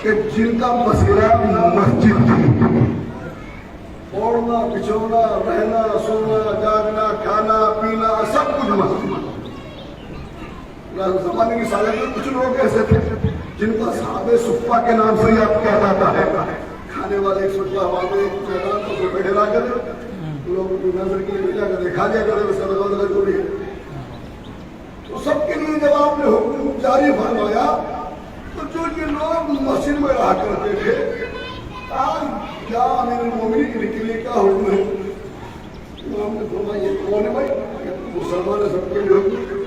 کہ جن کا مسئلہ مسجد تھی، اوڑھنا بچھونا رہنا سونا جاگنا کھانا پینا سب کچھ مسجد۔ زمانے کی سالت میں کچھ لوگ ایسے تھے جن کا صحابہ صفہ کے نام سے یاد کیا جاتا ہے، کھانے والے ایک صفہ وہاں پہ ایک میدان کو کوئی بیٹھے لا کر لوگوں کی نظر کے لیے جا کر دیکھا جائے کرے اس کا نظر جو بھی ہے، تو سب کے لیے جب آپ نے حکم جاری فرمایا تو جو یہ لوگ مسجد میں رہا کرتے تھے کیا امیر المومنین کے لیے کیا حکم ہے؟ امام نے فرمایا یہ کون ہے بھائی؟ مسلمان ہے سب کے لیے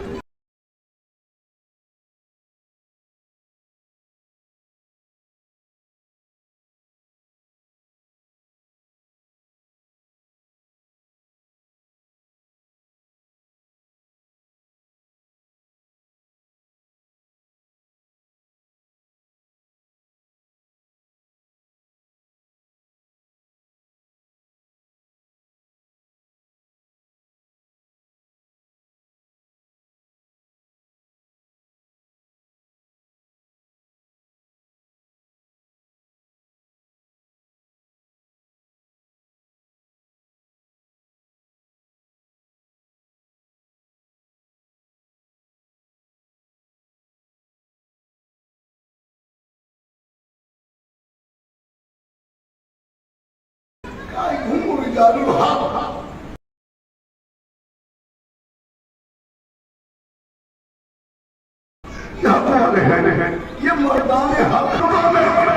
یہ مردان حق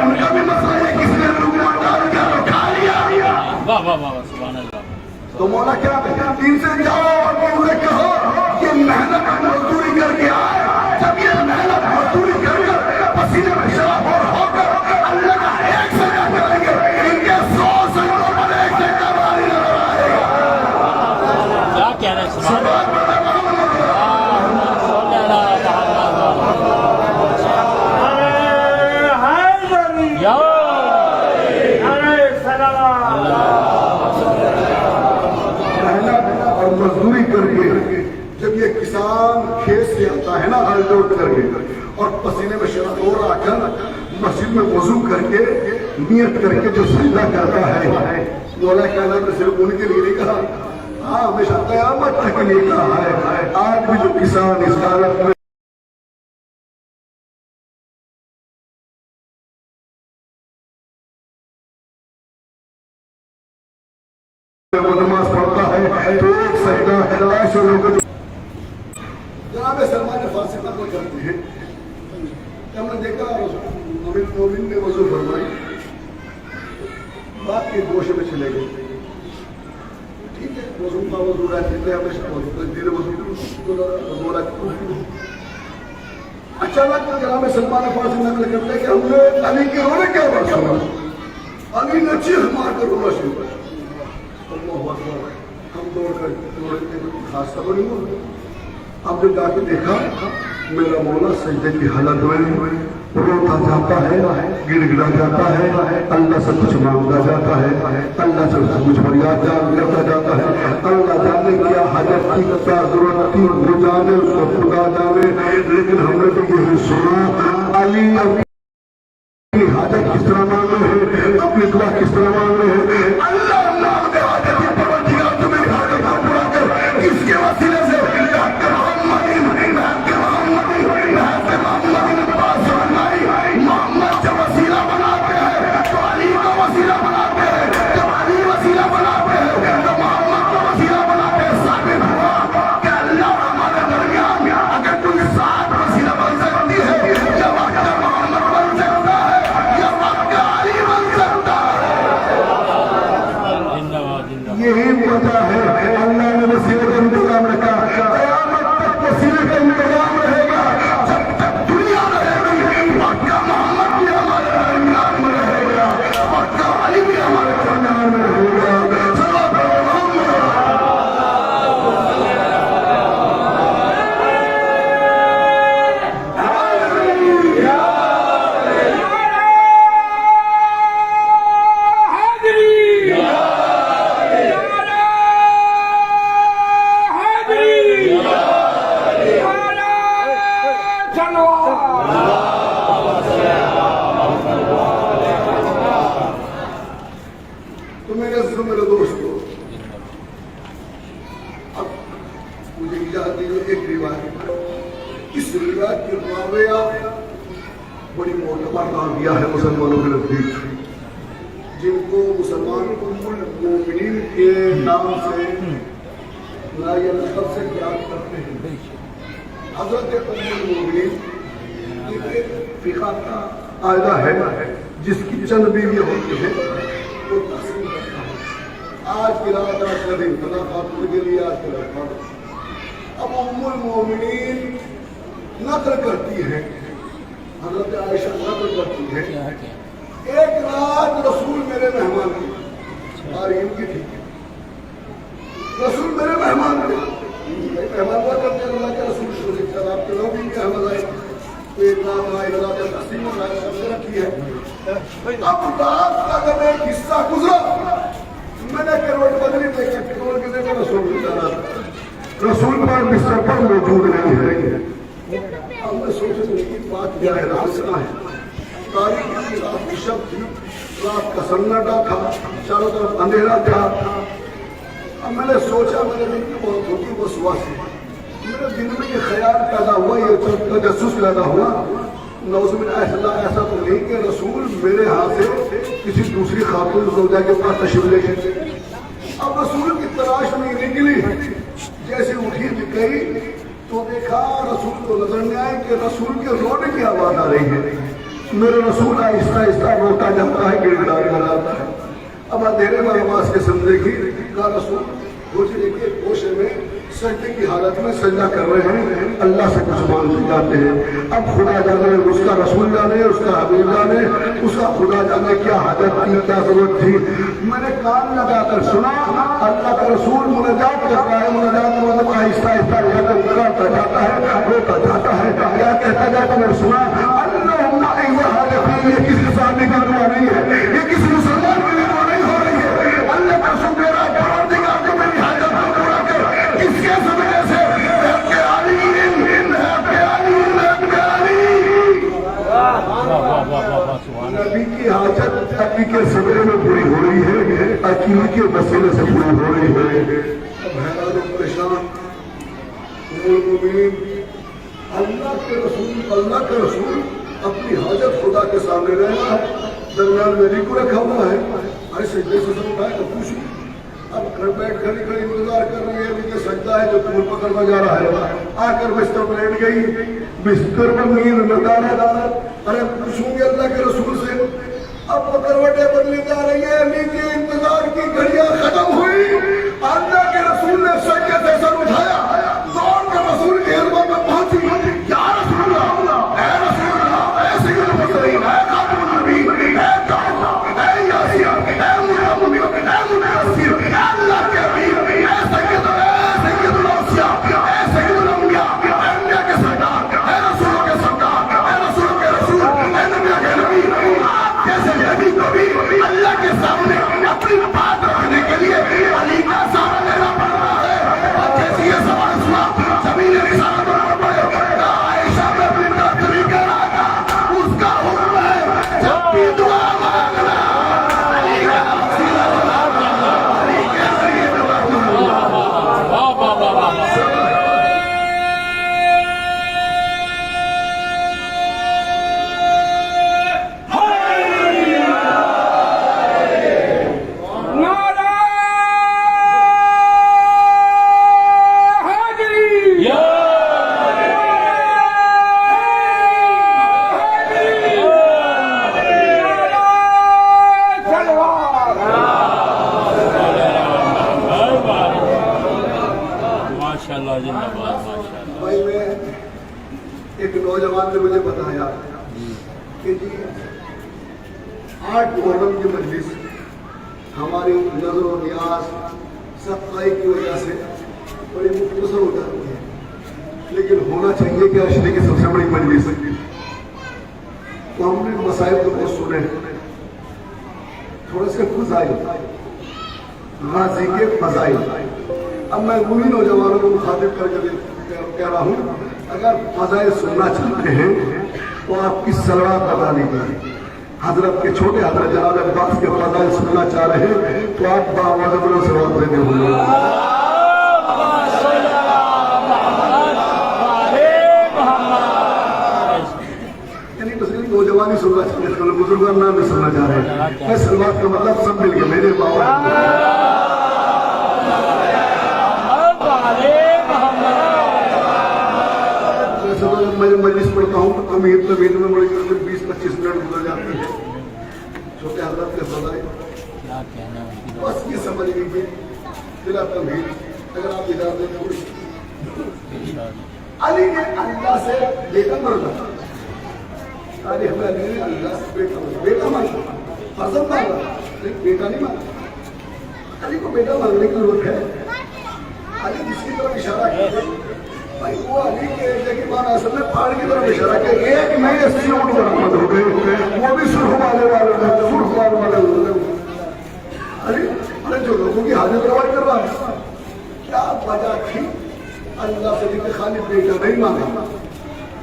ان کا بھی مسئلہ ہے، کس نے کھا لیا۔ تو مولا کیا ان سے جاؤ اور انہیں کہو یہ محنت مزدوری کر کے آئے، جب یہ محنت مزدوری کر کر پسینے میں شراب اور ہو کر اللہ کا ایک سجا کریں گے، ان کے 100 سجدوں پر ایک سے کباری نظر آئے گا۔ کیا کہہ رہے ہیں؟ مزدوری کر کے جب یہ کسان کھیت سے آتا ہے نا ہل جوت کر کے اور پسینے میں شراب آ کر مسجد میں وضو کر کے نیت کر کے جو سجدہ کرتا ہے، مولا کہنا تو صرف ان کے لیے نہیں کہا، ہاں ہمیشہ قیامت تک کے لیے کہا ہے۔ آج بھی جو کسان اس حالت میں وہ نماز پڑھتا ہے تو ایک سجدہ ایسے لوگ جناب سلمان فارسی کو کرتے ہیں۔ ہم نے دیکھا امیر المومنین نے وضو فرمائی، بات کے گوشے میں چلے گئے، ٹھیک ہے وضو کا وضو رہتے تھے ہمیشہ تجدید وضو رہتے۔ اچانک جناب سلمان فارسی نقل کرتے کہ ہم نے علی کے رونے کے بعد سنا، علی نے چیخ مار کر رونا شروع کر، ہم دوڑ کے خاص خبر نہیں ہوئی۔ اب جب جا کے دیکھا میرا مولا سجدے کی حالت میں روتا جاتا ہے، گر گڑا جاتا ہے، اللہ سے کچھ مانگتا جاتا ہے، اللہ سے کچھ فریاد کرتا جاتا ہے، اللہ جانے کیا حاجت کی کیا ضرورت تھی وہ جانے اس کو خدا جانے، لیکن ہم نے تو یہی سنا علی اپنی حاجت کس طرح مانگ رہے ہیں، اپنی دعا کس طرح مانگ رہے ہیں، اللہ اس کے وسیلے سے محمد جب وسیلہ بناتے ہیں تو علی کو وسیلہ بناتے ہیں، جب علی وسیلہ بناتے ہیں تو محمد کو وسیلہ بناتے ہیں۔ ثابت ہوا کہ اللہ ہمارے درمیان اگر کوئی ساتھ وسیلہ بن سکتی ہے، یہ وقت محمد بن سکتا ہے، یہ وقت علی بن سکتا ہے۔ معتبر نام دیا ہے مسلمانوں کے نزدیک، جن کو مسلمان ام المومنین کے نام سے یا نسب سے یاد کرتے ہیں۔ حضرت ام المومنین ایک فقہ کا قاعدہ ہے، جس کی چند بیویاں ہوتی ہیں وہ تقسیم کرتا ہے۔ آج کی رات آج کا دن فلاں خاتون کے لیے آج کی رات۔ اب ام المومنین نقل کرتی ہے، حضرت عائشہ نقل کرتی ہے، ایک رات رسول میرے مہمان تھے، تاریخ کی تھی، رسول میرے مہمان تھے، مہمان ہوا کرتے ہیں اللہ کے رسول صلی اللہ آپ کے لوگ بھی احمد آئے، تو ایک رات آئے رات تقسیم آئے سب رکھی ہے۔ اب رات کا جب ایک حصہ گزرا، میں نے کروٹ بدلی دیکھا ٹکور کے دیکھا رسول جانا، رسول پر بستر پر موجود نہیں ہے۔ اب میں سوچا کہ بات کیا ہے، راسنا ہے، تاریخ کی رات کی شب تھی، رات کا سناٹا تھا، چاروں طرف اندھیرا تھا۔ اب میں نے سوچا میرے دل کی بہت ہوتی وسواسی، میرے دل میں یہ خیال پیدا ہوا، یہ تجسس پیدا ہوا، نعوذ باللہ ایسا تو نہیں کہ رسول میرے ہاتھ سے کسی دوسری خاتون زوجہ کے پاس تشریف لے گئے۔ اب رسول کی تلاش میں نکلی، جیسے اٹھی گئی تو دیکھا رسول کو نظر نہیں آئے کہ رسول کے رونے کی آواز آ رہی ہے۔ میرے رسول آہستہ آہستہ روتا جاتا ہے، گڑ گڑا جاتا ہے۔ اب اندھیرے میں آواز کے سمجھے گی کہا رسول گوشے کے گوشے میں سجدے کی حالت میں سجدہ کر رہے ہیں، اللہ سے کچھ مانگتے جاتے ہیں۔ اب خدا جانے، اس کا رسول جانے، اس کا حبیب جانے، اس کا خدا جانے کیا حاجت تھی، کیا ضرورت تھی۔ میں نے کان لگا کر سنا اللہ کا رسول مناجات کر رہا ہے، مناجات کا مطلب آہستہ آہستہ کرتا جاتا ہے، روتا جاتا ہے، کیا کہتا جاتا میں نے سنا یہ کسی صحابی کا دعا نہیں ہے، یہ کسی مسلمان کی دعا نہیں ہو رہی ہے۔ اللہ کا رسول میرا پروردگار کو میری حاجت کو پورا کر، کس کے سمجھے سے نبی کی حاجت نبی کے سمجھے میں پوری ہو رہی ہے، عقیدے کے وسیلے سے پوری ہو رہی ہے۔ اب حیران و پریشان اللہ کے رسول اپنی حاجت خدا کے سامنے رہنا ہے، درمیان میں کو رکھا ہوا ہے، ایسے جیسے سب اٹھائے تو پوچھو۔ اب گھر بیٹھ کھڑی کھڑی انتظار کر رہی ہے کہ سجدہ ہے جو پور پکڑنا جا رہا ہے، آ کر بستر پر لیٹ گئی، بستر پر نیند لگانے دانا، ارے پوچھوں گے اللہ کے رسول سے، اب کروٹیں بدلی جا رہی ہے، نیچے انتظار کی گھڑیاں ختم ہوئی، اللہ کے رسول نے سجدے سے سر اٹھایا، دوڑ کر رسول کے خدمت میں پہنچی، یا رسول اللہ، اے رسول اللہ، اے سید المرسلین، اے خاتم النبیین، اے طاہا، اے یاسین، اے محمد، اے منصر، اے اللہ کے حبیب، اے سید الاوصیاء، اے سید الانبیاء، اے انبیاء کے سردار، اے رسولوں کے سردار، اے رسولوں کے رسول، اے نبیوں کے نبی، آپ جیسے نبی کو بھی اللہ کے سامنے اپنی بات رکھنے کے لیے علی کا سہارا لینا پڑ رہا ہے۔ اور جیسے یہ سوال سنا زمین رسالت پر پڑے، عائشہ میں اپنی تبدیلی کر رہا تھا، اس کا حکم ہے جب بھی دعا مانگنا علی کا وسیلہ بنانا، علی کے ذریعے دعا بھائی میں ایک نوجوان نے مجھے بتایا کہ جی 8 محرم کی مجلس ہماری نظر و نیاز صفائی کی وجہ سے بڑی مختصر ہو جاتی ہے، لیکن ہونا چاہیے کہ عشرے کی سب سے بڑی مجلس ہے۔ تو ہم نے مسائل کو بہت سنے، تھوڑے سے فضائل، غازی کے فضائل۔ اب میں وہی نوجوانوں کو مخاطب کر کے کہہ رہا ہوں، اگر فضائل سننا چاہتے ہیں تو آپ کی سلوات بتا دیجیے۔ حضرت کے چھوٹے حضرت جناب عباس کے فضائل سننا چاہ رہے ہیں تو آپ باوجود سلوات دیتے ہوں گے۔ یعنی نوجوان نوجوانی سننا چاہتے ہیں، بزرگان نام میں سننا چاہ رہے ہیں. میں سلوات کا مطلب سب مل کے میرے بابا ویسے تو جب میں مجلس پڑھتا ہوں تو امیر طویل میں بڑے 20-25 منٹ گزر جاتے ہیں. چھوٹے حضرت کے سزائے بس یہ سمجھ لیجیے بلا تمہید اگر آپ اجازت دیں تھوڑی. علی نے اللہ سے بیٹا مانگا. علی نے اللہ سے بیٹا مانگا، فرزند مانگا، لیکن بیٹا نہیں مانگا. علی کو بیٹا مانگنے کی ضرورت ہے. علی جس کی طرف اشارہ کیا بھائی وہ علی کے ایجے کی مانا اصل میں پہاڑ کی طرف اشارہ کیا. ایک نئے سیوٹ برآمد ہو گئے، وہ بھی سرخ والے سرخ والے علی جو لوگوں کی حاجت روائی کر رہا ہے. کیا وجہ تھی؟ اللہ سے کہ خالی بیٹا نہیں مانگا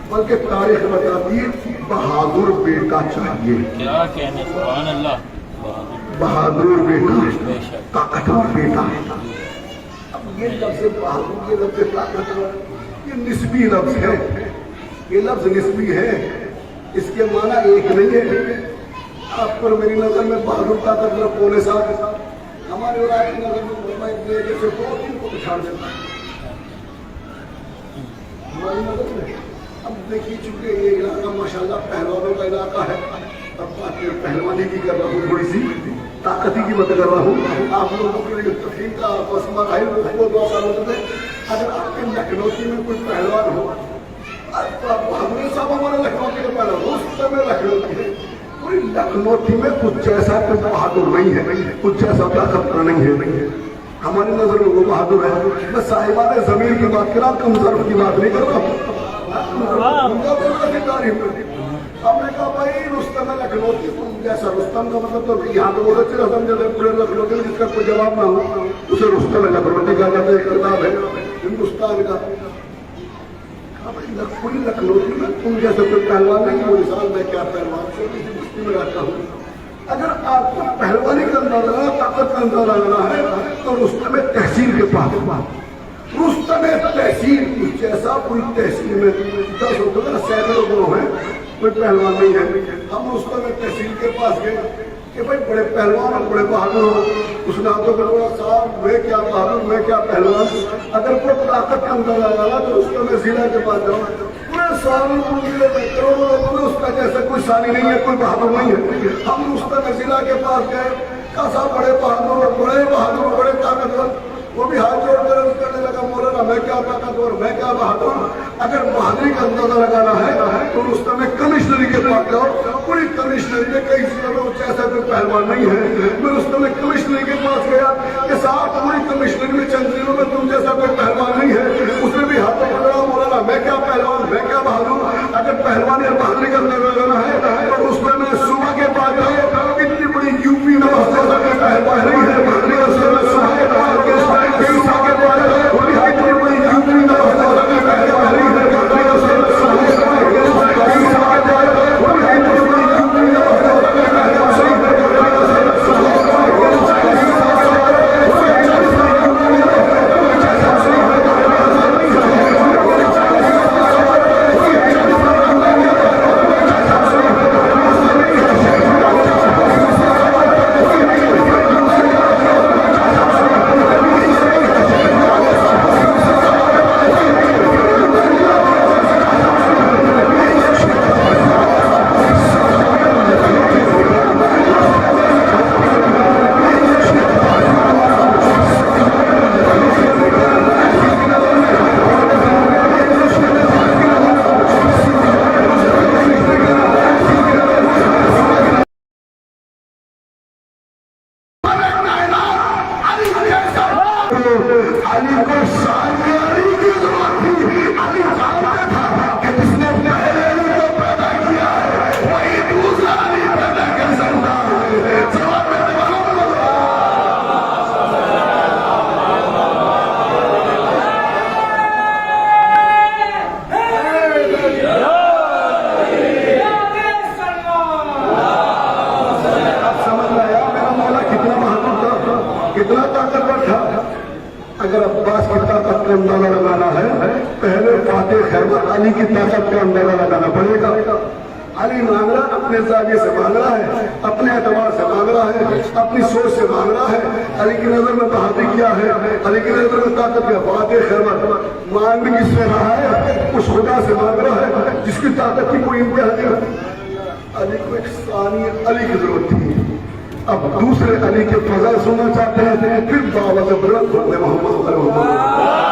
بلکہ تاریخ بتاتی ہے بہادر بیٹا چاہیے. کیا کہنے سبحان اللہ. بہادر بیٹا، طاقتور بیٹا. اب یہ لفظ بہادر، یہ لفظ طاقتور، یہ نسبی لفظ ہے. یہ لفظ نسبی ہے، اس کے معنی ایک نہیں ہے. آپ پر میری نظر میں بہادر طاقتور پونے ساتھ ہمارے اور آپ کی نظر میں جیسے 2-3 کو بچھاڑ دیتا ہے ہماری نظر میں. اب دیکھیے چونکہ یہ علاقہ ماشاءاللہ پہلوانوں کا علاقہ ہے، اب بات پہلوانی کی کر رہا ہوں، تھوڑی سی طاقتی کی مدد کر رہا ہوں. آپ لوگوں کے لیے تفہیم کا مسئلہ ہے وہ 2 سال ہوتے تھے. اگر آپ کے لکھنوتی میں کوئی پہلوان ہو، ہمارے صاحب ہمارے لکھنوتی کا پہلوان اس میں لکھنوتی ہے، کوئی لکھنوتی میں کچھ جیسا کوئی بہادر نہیں ہے، کچھ جیسا طاقتور نہیں ہے. ہماری نظر میں وہ بہادر ہے. میں صاحبان ضمیر کی بات کر رہا ہوں، کم ظرف کی بات نہیں کر رہا ہوں. ہم نے کہا بھائی رستم لکھنوتی تم جیسا. رستم کا مطلب تو یہاں تو بہت اچھے رستم جیسے پورے لکھنوتی میں جس کا کوئی جواب نہ ہو اسے رستم لکھنوتی کہا جاتا ہے. ایک کتاب ہے ہندوستان کا. پوری لکھنوتی میں تم جیسے کوئی پہلوان نہیں. وہ مثال میں کیا پہلوان چھوٹی سی بستی میں رہتا ہوں. اگر آپ کو پہلوانی کا اندازہ لگانا، طاقت کا اندازہ لگانا ہے تو رستم تحصیل کے پاس. رستم تحصیل کچھ جیسا پوری تحصیل میں 10 ہوتے ہیں، سینکڑوں گروہ ہیں، کوئی پہلوان نہیں ہے. ہم رستم تحصیل کے پاس گئے کہ بھائی بڑے پہلوان اور بڑے بہادر ہو. اس نے ہاتھوں پر بولا صاحب میں کیا بہادر، میں کیا پہلوان. اگر کوئی طاقت کا اندازہ لگانا تو رستم ضلع کے پاس جاؤ. اس کا جیسا کوئی ثانی نہیں ہے، کوئی بہادر نہیں ہے. ہم رستم ضلع کے پاس گئے، کیسا بڑے بہادر اور بڑے بہادر بڑے طاقتور. وہ بھی ہاتھ جوڑ کر کرنے لگا مولانا میں کیا طاقتور، میں کیا بہادر. اگر بہادری کا اندازہ لگانا ہے تو رستم کمشنری کے پاس جاؤ. پوری کمشنری میں کئی ضلعوں میں ایسا کوئی پہلوان نہیں ہے. میں رستم کمشنری کے پاس گیا کہ صاحب پوری کمشنری میں چند ضلعوں میں تم جیسا کوئی پہلوان نہیں ہے. اس نے بھی ہاتھ پکڑا مولانا میں کیا پہلوان، میں کیا بہادر. اگر پہلوانی اور بہادری کا اندازہ لگانا ہے تو رستم صوبہ کے پاس جاؤ. اتنی بڑی یوپی میں پہلوان ہے بہادری کا صوبہ کے پاس اگر عباس کی طاقت کا اندازہ لگانا ہے پہلے فاتح خیبر علی کی طاقت کا اندازہ لگانا پڑے گا. علی مانگ رہا اپنے زاویے سے مانگ رہا ہے، اپنے اعتبار سے مانگ رہا ہے، اپنی سوچ سے مانگ رہا ہے. علی کی نظر میں بہادری کیا ہے؟ علی کی نظر میں طاقت کیا؟ فاتح خیبر. مانگ بھی کس سے رہا ہے؟ اس خدا سے مانگ رہا ہے جس کی طاقت کی کوئی انتہا نہیں. علی کو ایک ثانی علی کی ضرورت تھی. اب دوسرے علی کے فضل سننا چاہتے ہیں، پھر دعوت بلند کرنے محمد صلی اللہ علیہ وسلم.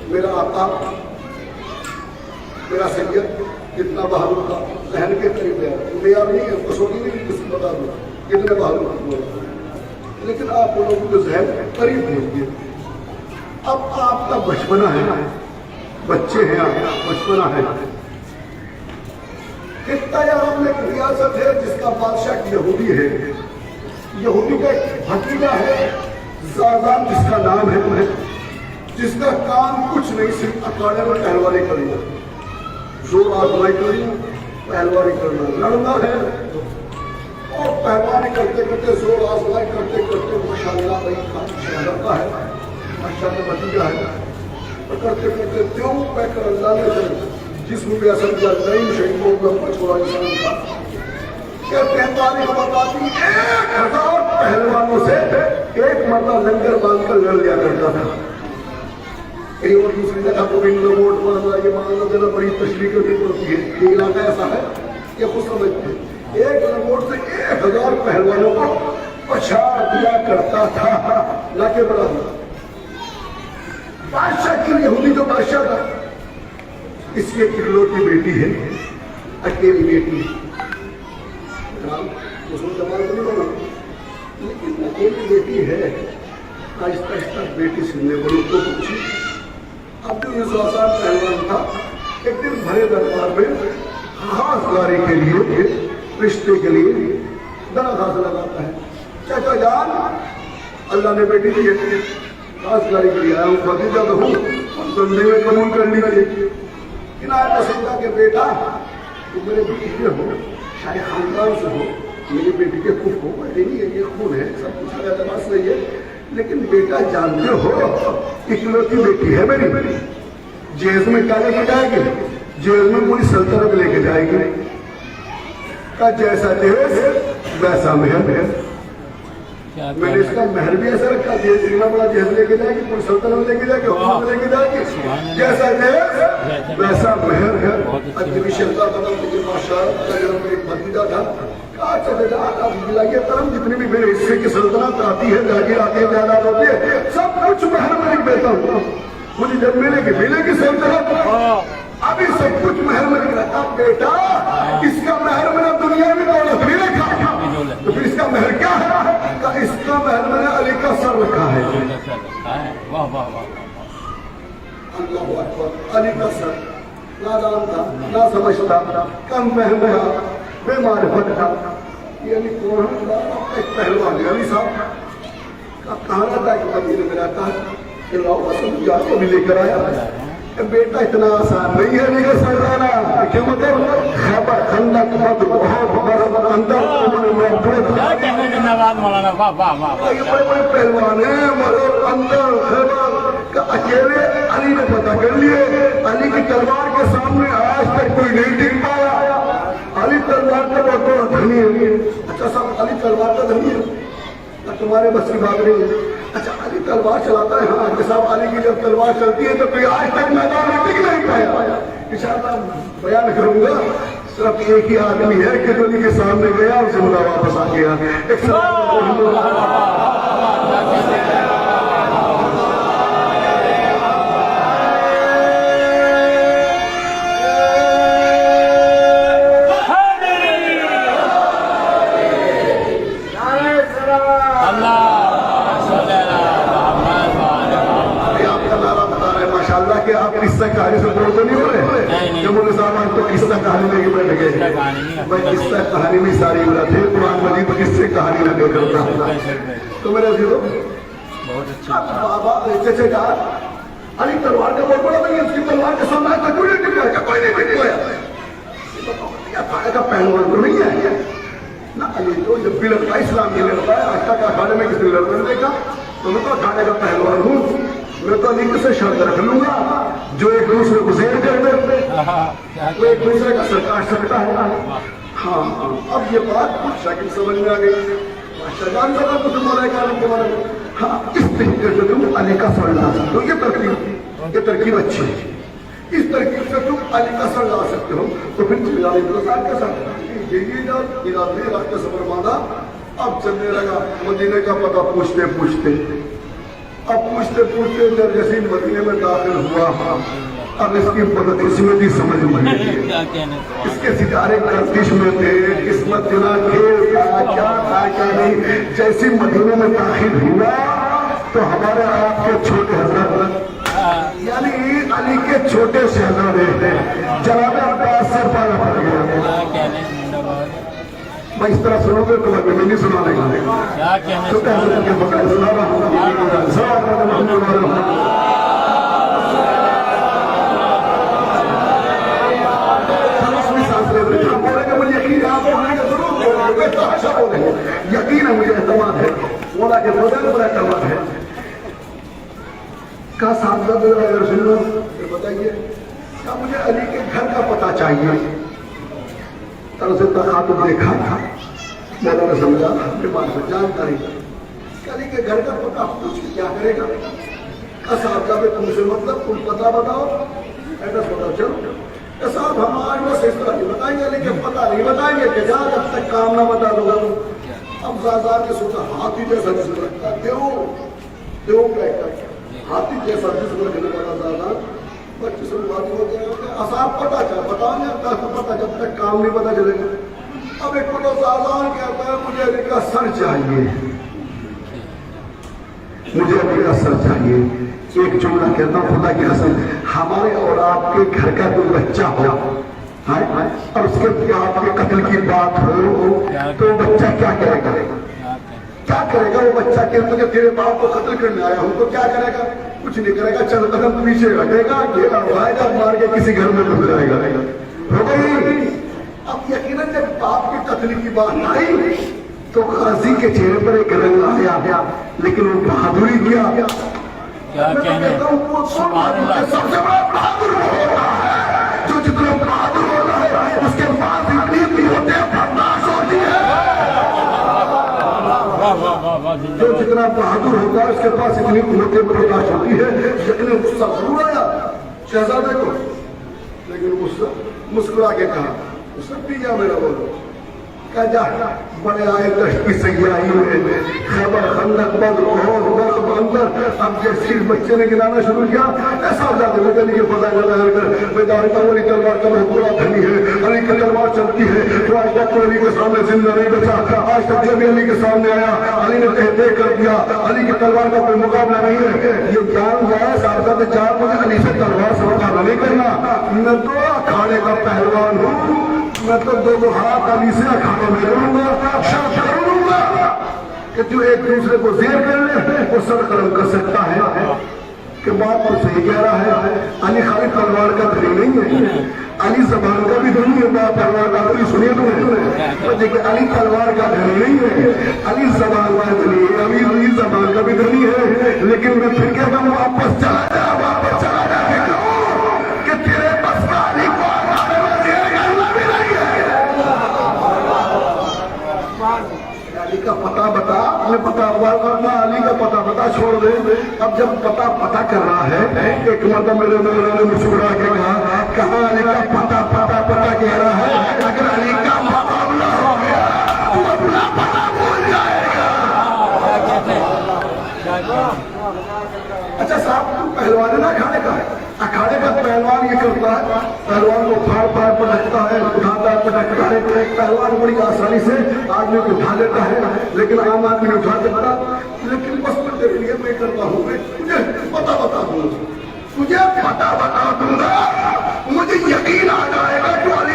میرا آقا میرا سید کتنا بہادر تھا، ذہن کے قریب ہے. معیار نہیں ہے، کسوٹی نہیں کسی بتا دوں کتنے بہادر تھے، لیکن آپ لوگوں کے ذہن قریب بھیج دیے. اب آپ کا بچپنا ہے، بچے ہیں آپ کا بچپنا ہے. اتنا یہاں میں ایک ریاست ہے جس کا بادشاہ یہودی ہے. یہودی کا ایک بھتیجا ہے زازان جس کا نام ہے، جس کا کام کچھ نہیں صرف اکاڑے میں پہلوانی کرنا، زور آزمائی کرنا، پہلوانی کرنا، لڑنا ہے. اور پہلوانی کرتے کرتے زور آزمائی کرتے کرتے ماشاءاللہ لڑکا ہے، ماشاءاللہ بھتیجا ہے. اور کرتے کرتے کیوں پہ کر اللہ نے جسم بھی اثر کیا نئی شہید کو لمبا چھوڑا انسان تھا کہ 45 بتاتی 1000 پہلوانوں سے ایک مرتبہ لنگر باندھ کر لڑ لیا کرتا تھا. کہیں اور دوسری جگہ کو بھی ووٹ مانگنا یہ مانگنا دینا بڑی تشریح کرنی پڑتی ہے. یہ علاقہ ایسا ہے کہ خود سمجھتے ہیں ایک ووٹ سے 1000 پہلوانوں کو پچھاڑ دیا کرتا تھا. نہ کہ بڑا بادشاہ کی یہودی جو بادشاہ تھا اس کی ایک اکلوتی بیٹی ہے، اکیلی بیٹی ہے. اس کو جمال تو نہیں بنا لیکن اکیلی بیٹی ہے. آہستہ آہستہ بیٹی سننے والوں کو پوچھی. اب جو یہ آسان پہلوان تھا ایک دن بھرے دربار میں خاصگاری کے لیے رشتے کے لیے درخواست لگاتا ہے. چچا جان اللہ نے بیٹی دی ہے، خاصگاری کے لیے آیا ہوں، بھتیجا تو ہوں بندے میں قبول کر لیجیے. کنایہ پسندہ کہ بیٹا تم میرے بیٹے ہو، شاید خاندان سے ہو، میری بیٹی کے خوب ہو، بیٹے نہیں ہے یہ خون ہے، سب کچھ کا اعتبار صحیح ہے. لیکن بیٹا جانتے ہو اکلوتی بیٹی ہے میری، جیز میں کیا لے کے جائے گی؟ جیز میں پوری سلطنت لے کے جائے گی. کا جیسا جیز ویسا مہر ہے. میں نے اس کا مہر بھی ایسا رکھا جیز اتنا بڑا جیز لے کے جائے گی، پوری سلطنت لے کے جائے گی، حکومت لے کے جائے گی. جیسا جیز ویسا مہر ہے. اجنبی شہزادہ بنا لیکن ماشاءاللہ کا ایک بھتیجا تھا. کہا چلے جا آپ دلائیے ترم جتنی بھی میرے حصے کی سلطنت آتی ہے، جاگیر آتی ہے، جائیداد ہوتی ہے، سب کچھ مہر میں لکھ دیتا ہوں. مجھے جب ملے گی سلطنت ابھی سب کچھ مہر میں لکھ رہا. بیٹا اس کا مہر میں نے دنیا میں دولت نہیں رکھا، تو پھر اس کا مہر کیا ہے؟ اس کا مہر میں نے علی کا سر رکھا ہے. اللہ اکبر. علی کا سر نادان تھا، نہ سمجھتا، کم فہم تھا، بے معرفت تھا. یہ علی کون ہے؟ ایک پہلوان ہے علی صاحب کا. کہاں رہتا ہے کہ مدینے میں رہتا ہے کہ لاؤ جا کو بھی لے کر آیا. بیٹا اتنا آسان نہیں ہے لیکن سردانا کیوں مطلب خیبر خندق بدر احد اندر یہ بڑے بڑے پہلوان ہیں. مگر اندر خیبر اکیلے علی نے پتہ کر لیے. علی کی تلوار کے سامنے آج تک کوئی نہیں ٹک پایا. علی تلوار کا بہت بڑا دھنی ہے. اچھا صاحب علی تلوار کا دھنی ہے، تمہارے بس کی بات نہیں ہے. اچھا علی تلوار چلاتا ہے؟ ہاں. کہ صاحب علی کی جب تلوار چلتی ہے تو کوئی آج تک میدان میں ٹک نہیں پایا. انشاءاللہ بیان کروں گا. صرف ایک ہی آدمی ہے کہ جو علی کے سامنے گیا اسے بلا واپس آ گیا. ایک آپ اس سے کہانی سے بول تو نہیں ہو رہے کہ مولوی صاحب آج تو قصہ کہانی میں بیٹھ گئے میں قصہ کہانی میں ساری عبرت ہے قرآن مجید کس سے کہانی نہ کرتا ہوں تو میرے عزیزو بابا چچے جان علی تلوار کا بہت بڑا نہیں ہے اس کی تلوار کے سامنے کوئی نہیں ٹکایا کوئی نہیں ٹکایا کھانے کا پہلوان تو نہیں ہے نہ علی تو جب بھی لڑتا ہے اسلام یہ لڑتا ہے آج تک کھانے میں کسی لڑنے نہیں دیکھا تو میں تو کھانے کا پہلوان ہوں میں تو علی سے شرط رکھ لوں گا جو ایک دوسرے کو زیر کر دے وہ ایک دوسرے کا سر کاٹ سکتا ہے ہاں اب یہ بات کچھ شکل سمجھ میں آ گئی شجان صاحب کو تمہارے کارن کے بارے میں ہاں اس طریقے سے تم علی کا سر لا سکتے ہو یہ ترکیب اچھی ہے اس ترکیب سے تم علی کا سر لا سکتے ہو تو پھر تم علی کے ساتھ کے ساتھ سفر باندھا اب چلنے لگا مدینے کا پتہ پوچھتے پوچھتے اب پوچھتے پوچھتے جب جیسے مدینے میں داخل ہوا اب اس کی بدقسمت ہی سمجھ میں اس کے ستارے گردش میں تھے قسمت جنا کھیل کیا نہیں جیسی مدینے میں داخل ہوا تو ہمارے آپ کے چھوٹے حضرت یعنی علی کے چھوٹے شہزادے جناب عباس سے پالا پڑ گیا میں اس طرح سنو گے تو میں نہیں سنانے گا چھوٹے حضرت کے بقائے سنا رہا ہوں یقین ہے مجھے اعتماد ہے مولا کے روزے پر اعتماد ہے کا صاحب بتائیے کیا مجھے علی کے گھر کا پتہ چاہیے طرز تخاطب دیکھا تھا مولا نے سمجھا اپنے بات سے جانکاری کہ علی کے گھر کا پتہ پوچھ کے کیا کرے گا کا صاحب تم سے مطلب تم پتہ بتاؤ ایڈریس بتاؤ چلو صاحب ہم آج بس اس طرح نہیں بتائیں گے لیکن پتہ نہیں بتائیں گے کہ جہاں جب تک کام نہ بتا دو گا اب زازار کے سوچا ہاتھی جیسا جسم رکھتا دیو ہاتھی جیسا جسم رکھنے والا زازار بچے سے بات ہو گیا صاحب پتہ چاہ بتاؤں گے پتہ جب تک کام نہیں پتہ چلے گا اب ایک کو زازار کہتا ہے مجھے علی کا سر چاہیے مجھے علی کا سر چاہیے ایک جملہ کہتا ہوں خدا کی قسم ہمارے اور آپ کے گھر کا کوئی بچہ ہو اور اس کے آپ کے قتل کی بات ہو تو بچہ کیا کرے گا وہ بچہ کہ مجھے تیرے باپ کو قتل کرنے آیا ہوں تو کیا کرے گا کچھ نہیں کرے گا چند قدم پیچھے رکھے گا گھیرا اڑائے گا مار کے کسی گھر میں گھس جائے گا ہو گئی اب یقیناً جب باپ کے قتل کی بات آئی تو قاضی کے چہرے پر ایک رنگ آیا لیکن وہ بہادری کیا کیا کہنے سبحان اللہ سب سے بڑا بہادر ہوتا ہے جو جتنا بہادر ہوتا ہے اس کے پاس تکلیف بھی ہوتے ہیں برداشت ہوتی ہے جو جتنا بہادر ہوتا ہے اس کے پاس اتنی قوتیں برداشت ہوتی ہے لیکن غصہ ضرور آیا شہزادے کو لیکن غصہ مسکرا کے کہا غصہ پی گیا میرا بولو کہا جا بڑے آئے دشت کی سیاہی میں خیبر خندق بدر احد برق بندر اب جیسے بچے نے گرانا شروع کیا ایسا ہو جاتا ہے علی کے فضائل ظاہر کر بیداری پر علی تلوار کا بہت بڑا دھنی ہے علی کی تلوار چلتی ہے تو آج تک کوئی علی کے سامنے زندہ نہیں بچا آج تک جب بھی علی کے سامنے آیا علی نے تہتے کر دیا علی کی تلوار کا کوئی مقابلہ نہیں ہے یہ جان گیا صاحبہ نے چار مجھے علی سے تلوار سے مقابلہ نہیں کرنا میں تو اکھاڑے کا پہلوان ہوں میں تو دو ہاتھ علی سے اکھاڑے میں کروں گا شرط کروں گا کہ جو ایک دوسرے کو زیر کر لے وہ سر قلم کر سکتا ہے کہ بات تو صحیح کہہ رہا ہے علی خالی تلوار کا دھنی نہیں ہے علی زبان کا بھی دھنی ہے بات تلوار کا دھنی سنیے تو کہ علی تلوار کا دھنی نہیں ہے علی زبان کا دھنی ہے علی زبان کا بھی دھنی ہے لیکن میں پھر کہتا ہوں واپس چلا جا کہ تیرے بس کا علی کو علی کا پتہ بتا اپنے پتہ علی کا پتہ بتا چھوڑ دے اب جب پتہ کر رہا ہے ایک مرتبہ میرے نے مسکرا کے کہا علی کا پتہ کہہ رہا ہے اگر علی کا مقابلہ ہو گیا تو اپنا پتہ بھول جائے گا اچھا صاحب تم پہلوان ہے نا اکھاڑے کا اکھاڑے کا پہلوان یہ کرتا ہے پہلوان کو پھاڑ پٹکتا ہے اٹھاتا ہے پٹکتا ہے پہلوان بڑی آسانی سے آدمی کو اٹھا لیتا ہے لیکن عام آدمی نہیں اٹھا سکتا لیکن بس میں تیرے لیے میں کرتا ہوں تجھے پتہ بتا دوں گا مجھے یقین آ جائے گا کہ علی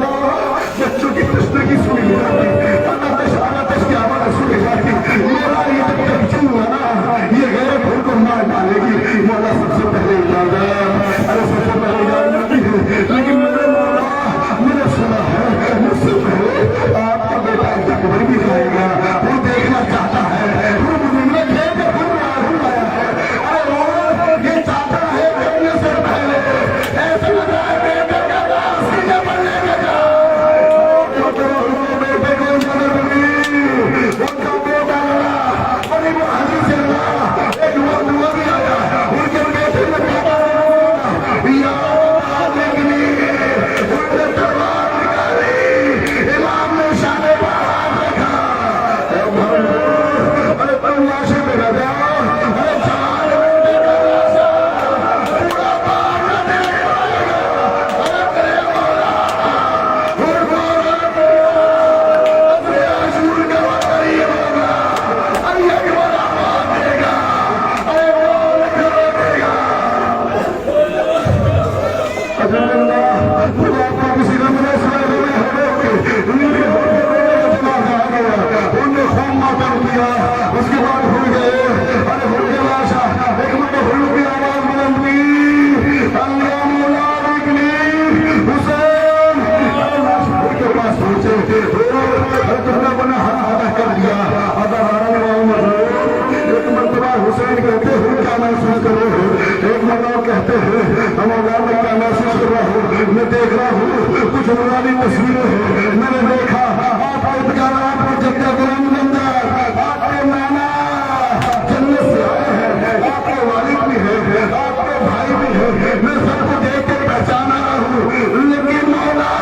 مولا بچوں کی تشنگی سنی جاتی آتش کی آواز سنی جاتی مولا یہ جب تک چن ہوا نا یہ غیر بھول کو مار ڈالے گی مولا سب سے پہلے اجازت ارے سب سے پہلے اجازت ہے لیکن میرے مولا میں نے سنا ہے مجھ سے پہلے آپ کا بیٹا اکبر بھی کھائے گا وہ دیکھنا چاہتا ہے وہ مجھے کھیل کے بھول آیا ہے ارے مولا یہ چاہتا ہے کرنے سے پہلے ایسا لگ رہا ہے بیٹے کا نام سینے پر لے کے جاؤ بیٹے کو مدد ملی ان کا بیٹا لڑا بڑی بہانی سے لڑا ایک دعا بھی آیا ان کے بیٹے میں بیٹا یا لیکن ان نے تلوار نکالی امام نے شان بہار رکھا ارے تلوار سے میرا جاؤ ارے جان بیٹے کا راسا پورا بار نہ دے پائے گا ارے میرے مولا ارے عاشور کا قریب ہوگا ارے یہ بڑا مانے گا ارے بول کر دے گا اجل اللہ خدا کو کسی نے میرے سائے میں ان نے خوب ماتم کیا اس کے بعد بھول گئے ارے بھول کے لاشا ایک مرتبہ بھولو کی آواز بلند ہوئی اللہ مولا نکلی حسین لاش بھول کے پاس پہنچے تمہیں بنا ہاتھ کر دیا ایک مرتبہ حسین کہتے ہیں کیا محسوس کرو ایک مرتبہ کہتے ہیں ہم اللہ میں کیا محسوس کر رہا ہوں میں دیکھ رہا ہوں کچھ نورانی تصویریں ہیں میں نے دیکھا آپ اتکار آپ کو جگہ غلام نندر آپ کے نانا جنت سے آئے ہیں آپ کے والد بھی ہیں آپ کے بھائی بھی ہیں میں سب کو دیکھ کے پہچانا ہوں لیکن مولا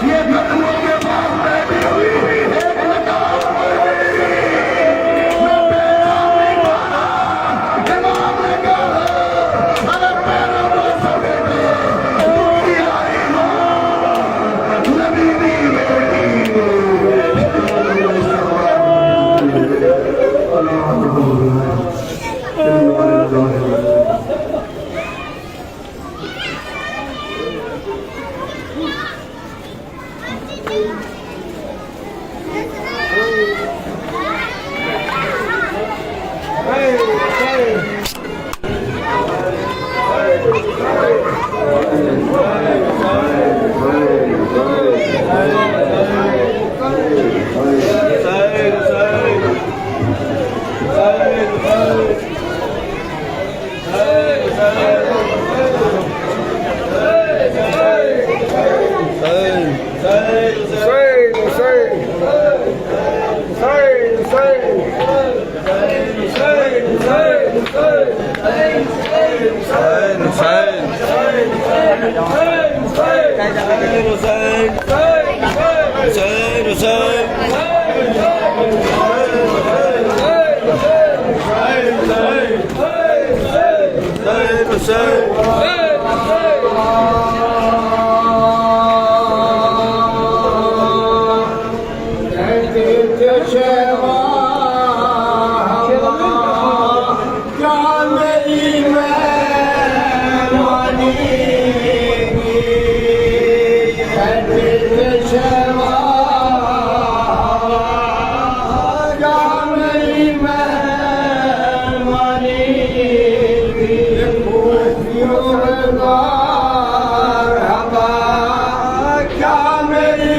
یہ قدموں کے پاس بیٹھی ہوئی ایک لگام پر بیٹھی میں پہچان نہیں پا رہا امام نے کہا ارے پیروں کو سمیٹے دنگی آئی ماں نبی بھی بیٹی کیا میری